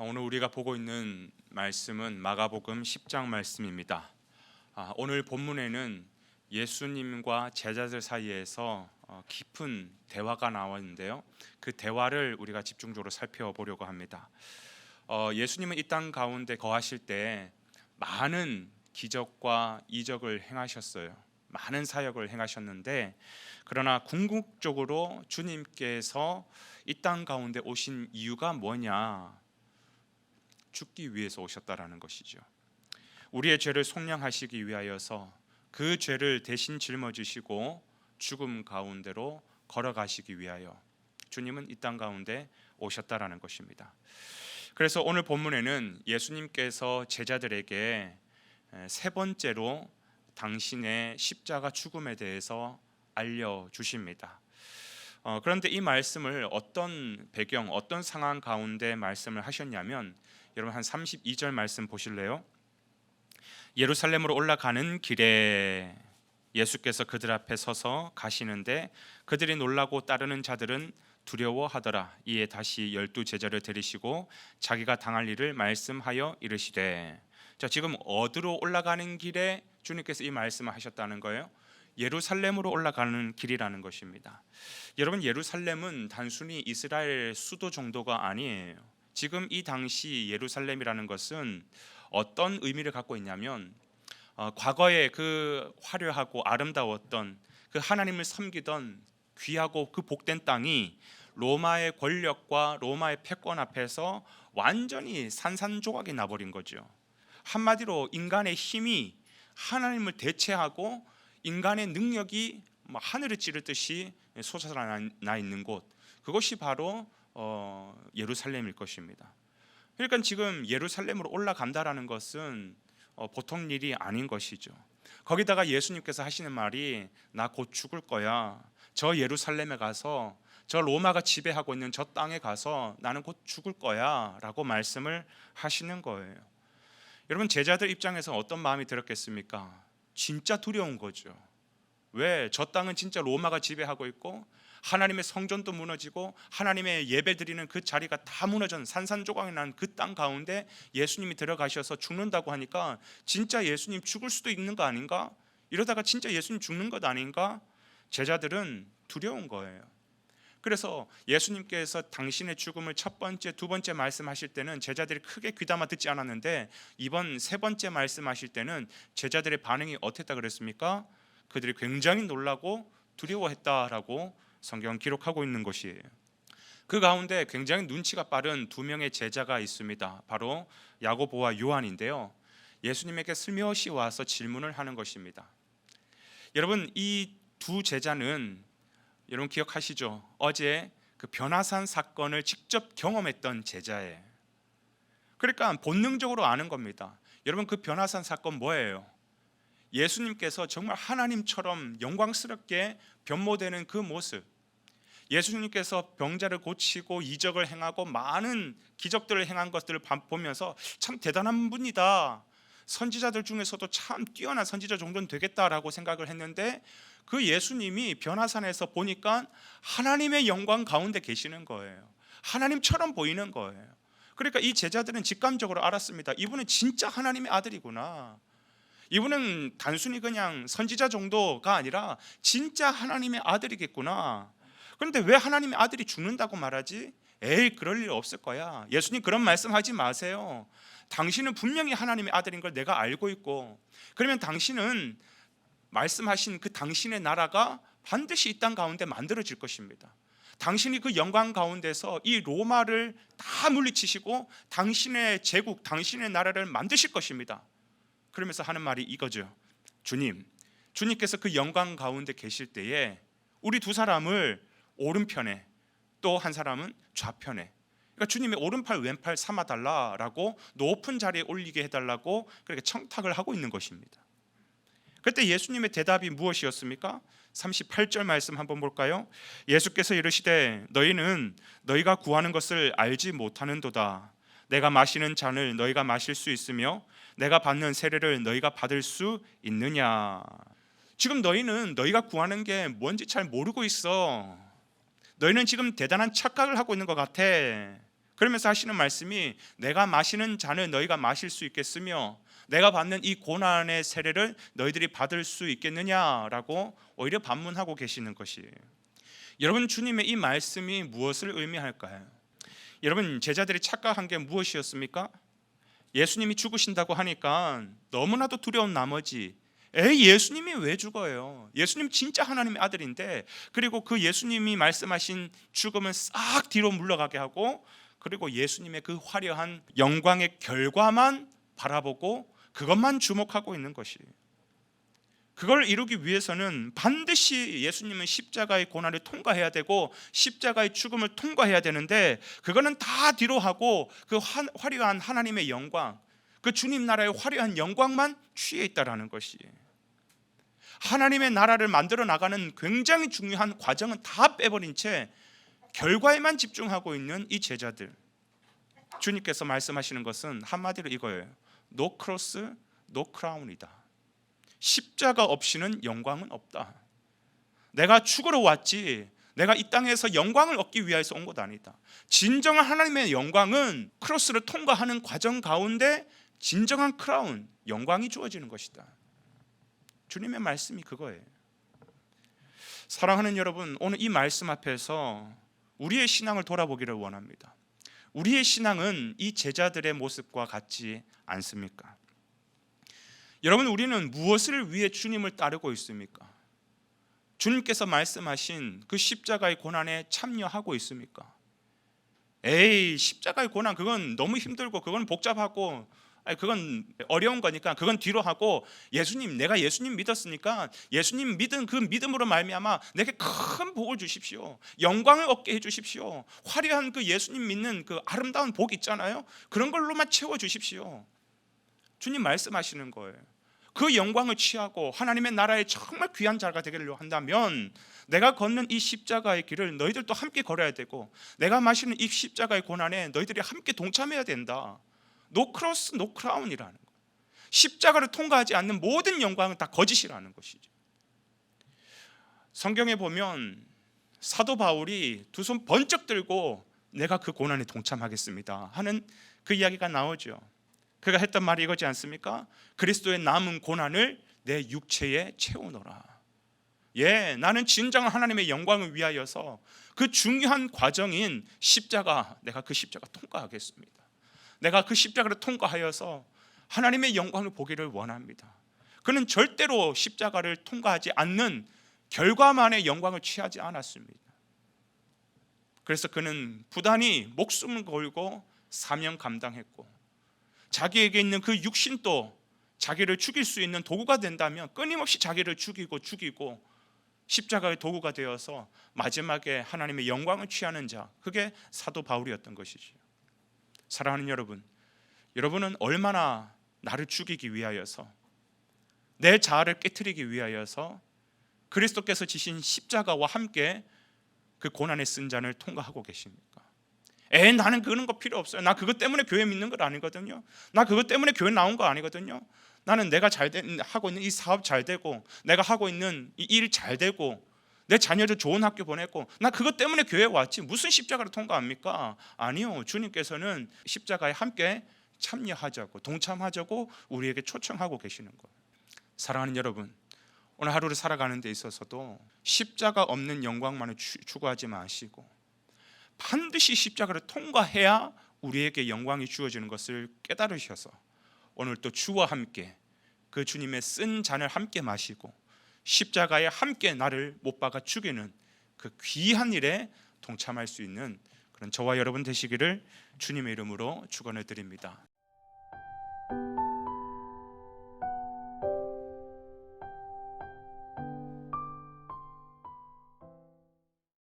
오늘 우리가 보고 있는 말씀은 마가복음 10장 말씀입니다. 오늘 본문에는 예수님과 제자들 사이에서 깊은 대화가 나왔는데요. 그 대화를 우리가 집중적으로 살펴보려고 합니다. 예수님은 이 땅 가운데 거하실 때 많은 기적과 이적을 행하셨어요. 많은 사역을 행하셨는데, 그러나 궁극적으로 주님께서 이 땅 가운데 오신 이유가 뭐냐? 죽기 위해서 오셨다라는 것이죠. 우리의 죄를 속량하시기 위하여서 그 죄를 대신 짊어지시고 죽음 가운데로 걸어가시기 위하여 주님은 이 땅 가운데 오셨다라는 것입니다. 그래서 오늘 본문에는 예수님께서 제자들에게 세 번째로 당신의 십자가 죽음에 대해서 알려주십니다. 그런데 이 말씀을 어떤 배경, 어떤 상황 가운데 말씀을 하셨냐면, 여러분 한 32절 말씀 보실래요? 예루살렘으로 올라가는 길에 예수께서 그들 앞에 서서 가시는데 그들이 놀라고 따르는 자들은 두려워하더라. 이에 다시 12 제자를 데리시고 자기가 당할 일을 말씀하여 이르시되. 자, 지금 어디로 올라가는 길에 주님께서 이 말씀을 하셨다는 거예요? 예루살렘으로 올라가는 길이라는 것입니다. 여러분, 예루살렘은 단순히 이스라엘 수도 정도가 아니에요. 지금 이 당시 예루살렘이라는 것은 어떤 의미를 갖고 있냐면, 과거에 그 화려하고 아름다웠던 그 하나님을 섬기던 귀하고 그 복된 땅이 로마의 권력과 로마의 패권 앞에서 완전히 산산조각이 나버린 거죠. 한마디로 인간의 힘이 하나님을 대체하고 인간의 능력이 하늘을 찌르듯이 솟아나 있는 곳, 그것이 바로 예루살렘일 것입니다. 그러니까 지금 예루살렘으로 올라간다라는 것은 보통 일이 아닌 것이죠. 거기다가 예수님께서 하시는 말이 나 곧 죽을 거야. 저 예루살렘에 가서 저 로마가 지배하고 있는 저 땅에 가서 나는 곧 죽을 거야 라고 말씀을 하시는 거예요. 여러분, 제자들 입장에서 어떤 마음이 들었겠습니까? 진짜 두려운 거죠. 왜? 저 땅은 진짜 로마가 지배하고 있고 하나님의 성전도 무너지고 하나님의 예배드리는 그 자리가 다 무너진 산산조각이 난 그 땅 가운데 예수님이 들어가셔서 죽는다고 하니까 진짜 예수님 죽을 수도 있는 거 아닌가? 이러다가 진짜 예수님 죽는 것 아닌가? 제자들은 두려운 거예요. 그래서 예수님께서 당신의 죽음을 첫 번째, 두 번째 말씀하실 때는 제자들이 크게 귀담아 듣지 않았는데, 이번 세 번째 말씀하실 때는 제자들의 반응이 어땠다 그랬습니까? 그들이 굉장히 놀라고 두려워했다라고 성경은 기록하고 있는 것이에요. 그 가운데 굉장히 눈치가 빠른 두 명의 제자가 있습니다. 바로 야고보와 요한인데요. 예수님에게 슬며시 와서 질문을 하는 것입니다. 여러분, 이 두 제자는 여러분 기억하시죠? 어제 그 변화산 사건을 직접 경험했던 제자예요. 그러니까 본능적으로 아는 겁니다. 여러분, 그 변화산 사건 뭐예요? 예수님께서 정말 하나님처럼 영광스럽게 변모되는 그 모습, 예수님께서 병자를 고치고 이적을 행하고 많은 기적들을 행한 것들을 보면서 참 대단한 분이다, 선지자들 중에서도 참 뛰어난 선지자 정도는 되겠다라고 생각을 했는데, 그 예수님이 변화산에서 보니까 하나님의 영광 가운데 계시는 거예요. 하나님처럼 보이는 거예요. 그러니까 이 제자들은 직감적으로 알았습니다. 이분은 진짜 하나님의 아들이구나. 이분은 단순히 그냥 선지자 정도가 아니라 진짜 하나님의 아들이겠구나. 그런데 왜 하나님의 아들이 죽는다고 말하지? 에이, 그럴 일 없을 거야. 예수님 그런 말씀하지 마세요. 당신은 분명히 하나님의 아들인 걸 내가 알고 있고, 그러면 당신은 말씀하신 그 당신의 나라가 반드시 이 땅 가운데 만들어질 것입니다. 당신이 그 영광 가운데서 이 로마를 다 물리치시고 당신의 제국, 당신의 나라를 만드실 것입니다. 그러면서 하는 말이 이거죠. 주님께서 그 영광 가운데 계실 때에 우리 두 사람을 오른편에, 또 한 사람은 좌편에, 그러니까 주님의 오른팔 왼팔 삼아달라라고 높은 자리에 올리게 해달라고 그렇게 청탁을 하고 있는 것입니다. 그때 예수님의 대답이 무엇이었습니까? 38절 말씀 한번 볼까요? 예수께서 이르시되 너희는 너희가 구하는 것을 알지 못하는도다. 내가 마시는 잔을 너희가 마실 수 있으며 내가 받는 세례를 너희가 받을 수 있느냐. 지금 너희는 너희가 구하는 게 뭔지 잘 모르고 있어. 너희는 지금 대단한 착각을 하고 있는 것 같아. 그러면서 하시는 말씀이 내가 마시는 잔을 너희가 마실 수 있겠으며 내가 받는 이 고난의 세례를 너희들이 받을 수 있겠느냐라고 오히려 반문하고 계시는 것이에요. 여러분, 주님의 이 말씀이 무엇을 의미할까요? 여러분, 제자들이 착각한 게 무엇이었습니까? 예수님이 죽으신다고 하니까 너무나도 두려운 나머지 예수님이 왜 죽어요? 예수님 진짜 하나님의 아들인데, 그리고 그 예수님이 말씀하신 죽음을 싹 뒤로 물러가게 하고, 그리고 예수님의 그 화려한 영광의 결과만 바라보고 그것만 주목하고 있는 것이에요. 그걸 이루기 위해서는 반드시 예수님은 십자가의 고난을 통과해야 되고 십자가의 죽음을 통과해야 되는데, 그거는 다 뒤로 하고 그 화려한 하나님의 영광, 그 주님 나라의 화려한 영광만 취해 있다라는 것이에요. 하나님의 나라를 만들어 나가는 굉장히 중요한 과정은 다 빼버린 채 결과에만 집중하고 있는 이 제자들, 주님께서 말씀하시는 것은 한마디로 이거예요. No cross, no crown이다. 십자가 없이는 영광은 없다. 내가 죽으러 왔지 내가 이 땅에서 영광을 얻기 위해서 온 것 아니다. 진정한 하나님의 영광은 크로스를 통과하는 과정 가운데 진정한 크라운, 영광이 주어지는 것이다. 주님의 말씀이 그거예요. 사랑하는 여러분, 오늘 이 말씀 앞에서 우리의 신앙을 돌아보기를 원합니다. 우리의 신앙은 이 제자들의 모습과 같지 않습니까? 여러분, 우리는 무엇을 위해 주님을 따르고 있습니까? 주님께서 말씀하신 그 십자가의 고난에 참여하고 있습니까? 십자가의 고난 그건 너무 힘들고 그건 복잡하고 그건 어려운 거니까 그건 뒤로 하고, 예수님, 내가 예수님 믿었으니까 예수님 믿은 그 믿음으로 말미암아 내게 큰 복을 주십시오. 영광을 얻게 해주십시오. 화려한 그 예수님 믿는 그 아름다운 복 있잖아요. 그런 걸로만 채워주십시오. 주님 말씀하시는 거예요. 그 영광을 취하고 하나님의 나라에 정말 귀한 자가 되기를 한다면 내가 걷는 이 십자가의 길을 너희들도 함께 걸어야 되고, 내가 마시는 이 십자가의 고난에 너희들이 함께 동참해야 된다. No cross, no crown이라는 거. 십자가를 통과하지 않는 모든 영광은 다 거짓이라는 것이죠. 성경에 보면 사도 바울이 두 손 번쩍 들고 내가 그 고난에 동참하겠습니다 하는 그 이야기가 나오죠. 그가 했던 말이 이거지 않습니까? 그리스도의 남은 고난을 내 육체에 채우노라. 나는 진정한 하나님의 영광을 위하여서 그 중요한 과정인 십자가, 내가 그 십자가 통과하겠습니다. 내가 그 십자가를 통과하여서 하나님의 영광을 보기를 원합니다. 그는 절대로 십자가를 통과하지 않는 결과만의 영광을 취하지 않았습니다. 그래서 그는 부단히 목숨을 걸고 사명 감당했고, 자기에게 있는 그 육신도 자기를 죽일 수 있는 도구가 된다면 끊임없이 자기를 죽이고 십자가의 도구가 되어서 마지막에 하나님의 영광을 취하는 자, 그게 사도 바울이었던 것이죠. 사랑하는 여러분, 여러분은 얼마나 나를 죽이기 위하여서, 내 자아를 깨트리기 위하여서 그리스도께서 지신 십자가와 함께 그 고난의 쓴잔을 통과하고 계십니까? 나는 그런 거 필요 없어요. 나 그것 때문에 교회 믿는 거 아니거든요. 나 그것 때문에 교회 나온 거 아니거든요. 나는 내가 하고 있는 이 사업 잘 되고, 내가 하고 있는 이 일 잘 되고, 내 자녀를 좋은 학교 보냈고, 나 그것 때문에 교회 왔지 무슨 십자가를 통과합니까? 아니요, 주님께서는 십자가에 함께 참여하자고, 동참하자고 우리에게 초청하고 계시는 거예요. 사랑하는 여러분, 오늘 하루를 살아가는 데 있어서도 십자가 없는 영광만을 추구하지 마시고 반드시 십자가를 통과해야 우리에게 영광이 주어지는 것을 깨달으셔서 오늘 또 주와 함께 그 주님의 쓴 잔을 함께 마시고 십자가에 함께 나를 못 박아 죽이는 그 귀한 일에 동참할 수 있는 그런 저와 여러분 되시기를 주님의 이름으로 축원을 드립니다.